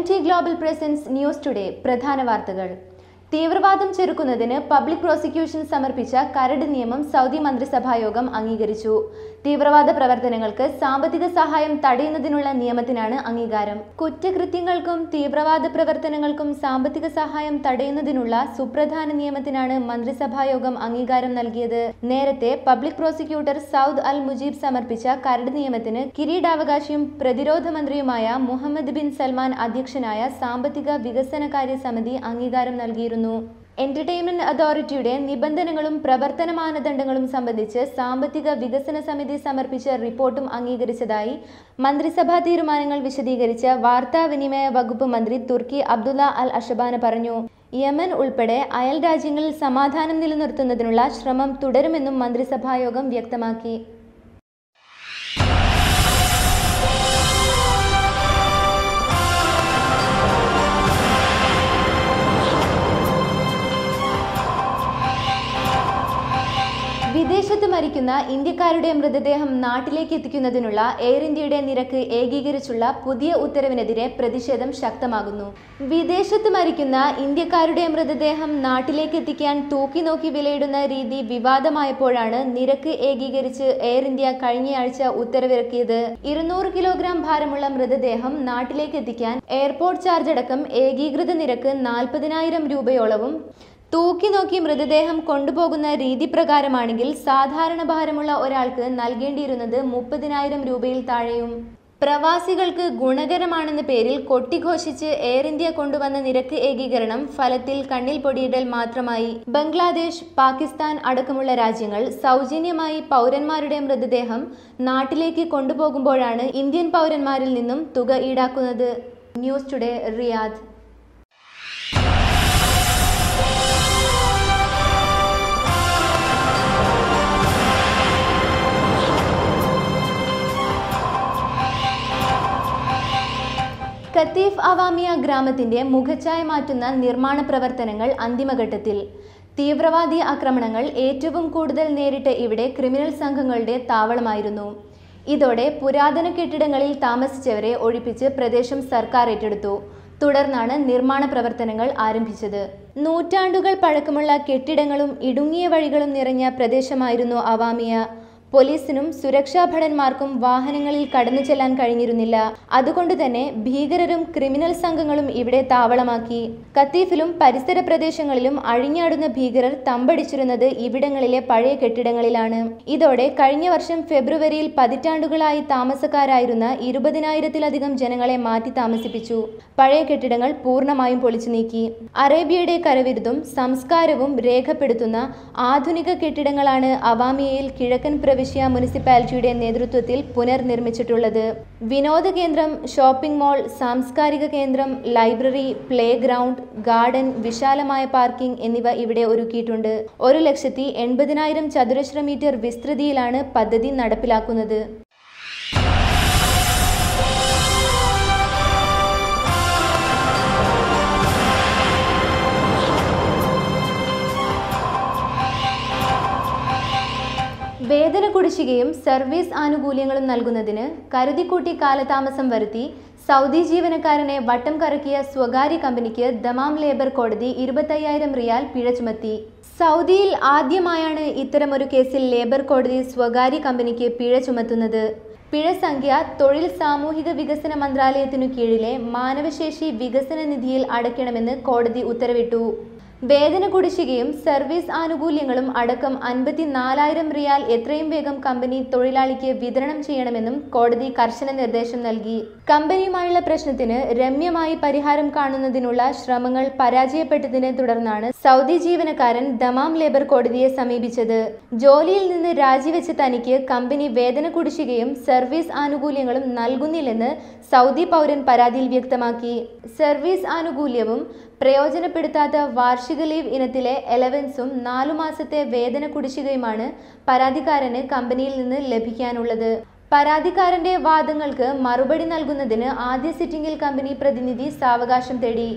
OMT Global Presents News Today പ്രധാന വാർത്തകൾ. തീവ്രവാദം ചെറുക്കുന്നതിന് പബ്ലിക് പ്രോസിക്യൂഷൻ സമർപ്പിച്ച കരട് നിയമം സൗദി മന്ത്രിസഭായോഗം അംഗീകരിച്ചു. തീവ്രവാദ പ്രവർത്തനങ്ങൾക്ക് സാമ്പത്തിക സഹായം തടയുന്നതിനുള്ള നിയമത്തിനാണ് അംഗീകാരം. കുറ്റകൃത്യങ്ങൾക്കും തീവ്രവാദ പ്രവർത്തനങ്ങൾക്കും സാമ്പത്തിക സഹായം തടയുന്നതിനുള്ള സുപ്രധാന നിയമത്തിനാണ് മന്ത്രിസഭായോഗം അംഗീകാരം നൽകിയത്. നേരത്തെ public prosecutor Saud Al Mujeeb സമർപ്പിച്ച കരട് നിയമത്തിന് കിരീടാവകാശിയും പ്രതിരോധ മന്ത്രിയുമായ മുഹമ്മദ് ബിൻ സൽമാൻ അധ്യക്ഷനായ സാമ്പത്തിക വികസനകാര്യ സമിതി അംഗീകാരം നൽകിയിരുന്നു. എന്റർടൈൻമെന്റ് അതോറിറ്റിയുടെ നിബന്ധനകളും പ്രവർത്തന മാനദണ്ഡങ്ങളും സംബന്ധിച്ച് സാമ്പത്തിക വികസന സമിതി സമർപ്പിച്ച റിപ്പോർട്ടും അംഗീകരിച്ചതായി മന്ത്രിസഭാ തീരുമാനങ്ങൾ വിശദീകരിച്ച വാർത്താവിനിമയ വകുപ്പ് മന്ത്രി തുർക്കി അബ്ദുള്ള അൽ അഷബാന പറഞ്ഞു. യമൻ ഉൾപ്പെടെ അയൽ രാജ്യങ്ങളിൽ സമാധാനം നിലനിർത്തുന്നതിനുള്ള ശ്രമം തുടരുമെന്നും മന്ത്രിസഭായോഗം വ്യക്തമാക്കി. വിദേശത്ത് മരിക്കുന്ന ഇന്ത്യക്കാരുടെ മൃതദേഹം നാട്ടിലേക്ക് എത്തിക്കുന്നതിനുള്ള എയർ ഇന്ത്യയുടെ നിരക്ക് ഏകീകരിച്ചുള്ള പുതിയ ഉത്തരവിനെതിരെ പ്രതിഷേധം ശക്തമാകുന്നു. വിദേശത്ത് മരിക്കുന്ന ഇന്ത്യക്കാരുടെ മൃതദേഹം നാട്ടിലേക്ക് എത്തിക്കാൻ തൂക്കി നോക്കി വിലയിടുന്ന രീതി വിവാദമായപ്പോഴാണ് നിരക്ക് ഏകീകരിച്ച് എയർ ഇന്ത്യ കഴിഞ്ഞയാഴ്ച ഉത്തരവിറക്കിയത്. 200 കിലോഗ്രാം ഭാരമുള്ള മൃതദേഹം നാട്ടിലേക്ക് എത്തിക്കാൻ എയർപോർട്ട് ചാർജ് അടക്കം ഏകീകൃത നിരക്ക് 40,000 രൂപയോളവും, തൂക്കി നോക്കി മൃതദേഹം കൊണ്ടുപോകുന്ന രീതി പ്രകാരമാണെങ്കിൽ സാധാരണ ഭാരമുള്ള ഒരാൾക്ക് നൽകേണ്ടിയിരുന്നത് 30,000 രൂപയിൽ താഴെയും. പ്രവാസികൾക്ക് ഗുണകരമാണെന്ന പേരിൽ കൊട്ടിഘോഷിച്ച് എയർ ഇന്ത്യ കൊണ്ടുവന്ന നിരക്ക് ഏകീകരണം ഫലത്തിൽ കണ്ണിൽ പൊടിയിടൽ മാത്രമായി. ബംഗ്ലാദേശ്, പാകിസ്ഥാൻ അടക്കമുള്ള രാജ്യങ്ങൾ സൗജന്യമായി പൗരന്മാരുടെ മൃതദേഹം നാട്ടിലേക്ക് കൊണ്ടുപോകുമ്പോഴാണ് ഇന്ത്യൻ പൗരന്മാരിൽ നിന്നും തുക ഈടാക്കുന്നത്. News today, Riyadh. Qatif Awamiyah ഗ്രാമത്തിന്റെ മുഖച്ഛായ മാറ്റുന്ന നിർമ്മാണ പ്രവർത്തനങ്ങൾ അന്തിമഘട്ടത്തിൽ. തീവ്രവാദി ആക്രമണങ്ങൾ ഏറ്റവും കൂടുതൽ നേരിട്ട ഇവിടെ ക്രിമിനൽ സംഘങ്ങളുടെ താവളമായിരുന്നു. ഇതോടെ പുരാതന കെട്ടിടങ്ങളിൽ താമസിച്ചവരെ ഒഴിപ്പിച്ച് പ്രദേശം സർക്കാർ ഏറ്റെടുത്തു. തുടർന്നാണ് നിർമ്മാണ പ്രവർത്തനങ്ങൾ ആരംഭിച്ചത്. നൂറ്റാണ്ടുകൾ പഴക്കമുള്ള കെട്ടിടങ്ങളും ഇടുങ്ങിയ വഴികളും നിറഞ്ഞ പ്രദേശമായിരുന്നു അവാമിയ. പോലീസിനും സുരക്ഷാ ഭടന്മാർക്കും വാഹനങ്ങളിൽ കടന്നു ചെല്ലാൻ കഴിഞ്ഞിരുന്നില്ല. അതുകൊണ്ട് തന്നെ ഭീകരരും ക്രിമിനൽ സംഘങ്ങളും ഇവിടെ താവളമാക്കി. കത്തീഫിലും പരിസര പ്രദേശങ്ങളിലും അഴിഞ്ഞാടുന്ന ഭീകരർ തമ്പടിച്ചിരുന്നത് ഇവിടങ്ങളിലെ പഴയ കെട്ടിടങ്ങളിലാണ്. ഇതോടെ കഴിഞ്ഞ വർഷം ഫെബ്രുവരിയിൽ പതിറ്റാണ്ടുകളായി താമസക്കാരായിരുന്ന 20,000-ലധികം ജനങ്ങളെ മാറ്റി താമസിപ്പിച്ചു. പഴയ കെട്ടിടങ്ങൾ പൂർണ്ണമായും പൊളിച്ചു നീക്കി. അറേബ്യയുടെ കരവിരുതും സംസ്കാരവും രേഖപ്പെടുത്തുന്ന ആധുനിക കെട്ടിടങ്ങളാണ് അവാമിയയിൽ കിഴക്കൻ മുനിസിപ്പാലിറ്റിയുടെ നേതൃത്വത്തിൽ പുനർനിർമ്മിച്ചിട്ടുള്ളത്. വിനോദ കേന്ദ്രം, ഷോപ്പിംഗ് മാൾ, സാംസ്കാരിക കേന്ദ്രം, ലൈബ്രറി, പ്ലേ ഗ്രൗണ്ട്, ഗാർഡൻ, വിശാലമായ പാർക്കിംഗ് എന്നിവ ഇവിടെ ഒരുക്കിയിട്ടുണ്ട്. 1,80,000 ചതുരശ്ര മീറ്റർ വിസ്തൃതിയിലാണ് പദ്ധതി നടപ്പിലാക്കുന്നത്. വേതന കുടിശ്ശികയും സർവീസ് ആനുകൂല്യങ്ങളും നൽകുന്നതിന് കരുതിക്കൂട്ടി കാലതാമസം വരുത്തി സൗദി ജീവനക്കാരനെ വട്ടം കറക്കിയ സ്വകാര്യ കമ്പനിക്ക് ദമാം ലേബർ കോടതി 25,000 റിയാൽ പിഴ ചുമത്തി. സൗദിയിൽ ആദ്യമായാണ് ഇത്തരമൊരു കേസിൽ ലേബർ കോടതി സ്വകാര്യ കമ്പനിക്ക് പിഴ ചുമത്തുന്നത്. പിഴ സംഖ്യ തൊഴിൽ സാമൂഹിക വികസന മന്ത്രാലയത്തിനു കീഴിലെ മാനവശേഷി വികസന നിധിയിൽ അടയ്ക്കണമെന്ന് കോടതി ഉത്തരവിട്ടു. വേതന കുടിശ്ശികയും സർവീസ് ആനുകൂല്യങ്ങളും അടക്കം 54,000 റിയാൽ എത്രയും വേഗം കമ്പനി തൊഴിലാളിക്ക് വിതരണം ചെയ്യണമെന്നും കോടതി കർശന നിർദ്ദേശം നൽകി. കമ്പനിയുമായുള്ള പ്രശ്നത്തിന് രമ്യമായി പരിഹാരം കാണുന്നതിനുള്ള ശ്രമങ്ങൾ പരാജയപ്പെട്ടതിനെ തുടർന്നാണ് സൗദി ജീവനക്കാരൻ ദമാം ലേബർ കോടതിയെ സമീപിച്ചത്. ജോലിയിൽ നിന്ന് രാജിവെച്ച തനിക്ക് കമ്പനി വേതന കുടിശ്ശികയും സർവീസ് ആനുകൂല്യങ്ങളും നൽകുന്നില്ലെന്ന് സൗദി പൗരൻ പരാതിയിൽ വ്യക്തമാക്കി. സർവീസ് ആനുകൂല്യവും പ്രയോജനപ്പെടുത്താത്ത വാർഷിക ലീവ് ഇനത്തിലെ അലവൻസും 4 മാസത്തെ വേതന കുടിശ്ശികയുമാണ് പരാതിക്കാരന് കമ്പനിയിൽ നിന്ന് ലഭിക്കാനുള്ളത്. പരാതിക്കാരന്റെ വാദങ്ങൾക്ക് മറുപടി നൽകുന്നതിന് ആദ്യ സിറ്റിംഗിൽ കമ്പനി പ്രതിനിധി സാവകാശം തേടി.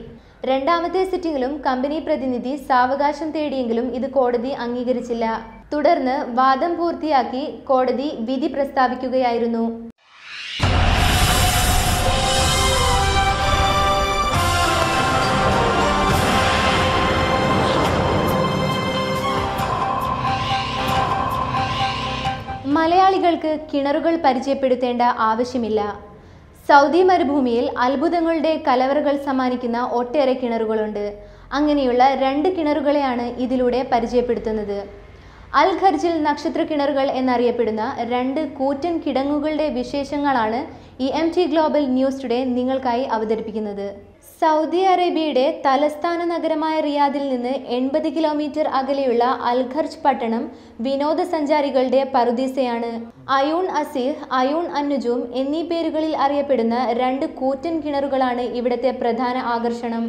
രണ്ടാമത്തെ സിറ്റിംഗിലും കമ്പനി പ്രതിനിധി സാവകാശം തേടിയെങ്കിലും ഇത് കോടതി അംഗീകരിച്ചില്ല. തുടർന്ന് വാദം പൂർത്തിയാക്കി കോടതി വിധി പ്രസ്താവിക്കുകയായിരുന്നു. സഞ്ചാരികൾക്ക് കിണറുകൾ പരിചയപ്പെടുത്തേണ്ട ആവശ്യമില്ല. സൗദി മരുഭൂമിയിൽ അത്ഭുതങ്ങളുടെ കലവറകൾ സമ്മാനിക്കുന്ന ഒട്ടേറെ കിണറുകളുണ്ട്. അങ്ങനെയുള്ള 2 കിണറുകളെയാണ് ഇതിലൂടെ പരിചയപ്പെടുത്തുന്നത്. അൽ ഖർജിൽ നക്ഷത്ര കിണറുകൾ എന്നറിയപ്പെടുന്ന 2 കൂറ്റൻ കിടങ്ങുകളുടെ വിശേഷങ്ങളാണ് EMT ഗ്ലോബൽ ന്യൂസ് ടുഡേ നിങ്ങൾക്കായി അവതരിപ്പിക്കുന്നത്. സൗദി അറേബ്യയുടെ തലസ്ഥാന നഗരമായ റിയാദിൽ നിന്ന് 80 കിലോമീറ്റർ അകലെയുള്ള അൽ ഖർജ് പട്ടണം വിനോദസഞ്ചാരികളുടെ പറുദീസയാണ്. അയൂൺ അസീഹ്, അയൂൺ അന്നുജൂം എന്നീ പേരുകളിൽ അറിയപ്പെടുന്ന 2 കൂറ്റൻ കിണറുകളാണ് ഇവിടത്തെ പ്രധാന ആകർഷണം.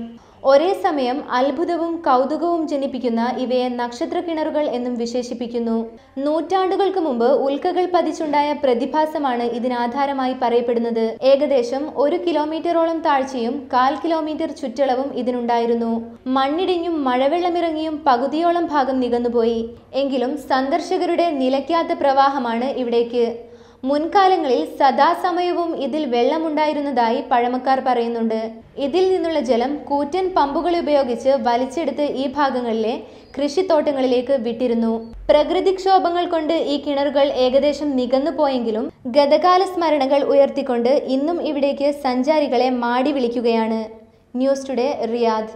ഒരേ സമയം അത്ഭുതവും കൗതുകവും ജനിപ്പിക്കുന്ന ഇവയെ നക്ഷത്ര കിണറുകൾ എന്നും വിശേഷിപ്പിക്കുന്നു. നൂറ്റാണ്ടുകൾക്ക് മുമ്പ് ഉൽക്കകൾ പതിച്ചുണ്ടായ പ്രതിഭാസമാണ് ഇതിനാധാരമായി പറയപ്പെടുന്നത്. ഏകദേശം 1 കിലോമീറ്ററോളം താഴ്ചയും 1/4 കിലോമീറ്റർ ചുറ്റളവും ഇതിനുണ്ടായിരുന്നു. മണ്ണിടിഞ്ഞും മഴവെള്ളമിറങ്ങിയും പകുതിയോളം ഭാഗം നികന്നുപോയി. എങ്കിലും സന്ദർശകരുടെ നിലയ്ക്കാത്ത പ്രവാഹമാണ് ഇവിടേക്ക്. മുൻകാലങ്ങളിൽ സദാസമയവും ഇതിൽ വെള്ളമുണ്ടായിരുന്നതായി പഴമക്കാർ പറയുന്നുണ്ട്. ഇതിൽ നിന്നുള്ള ജലം കൂറ്റൻ പമ്പുകൾ ഉപയോഗിച്ച് വലിച്ചെടുത്ത് ഈ ഭാഗങ്ങളിലെ കൃഷിത്തോട്ടങ്ങളിലേക്ക് വിട്ടിരുന്നു. പ്രകൃതിക്ഷോഭങ്ങൾ കൊണ്ട് ഈ കിണറുകൾ ഏകദേശം നികന്നു പോയെങ്കിലും ഗതകാല സ്മരണകൾ ഉയർത്തിക്കൊണ്ട് ഇന്നും ഇവിടേക്ക് സഞ്ചാരികളെ മാടി വിളിക്കുകയാണ്. News today, Riyadh.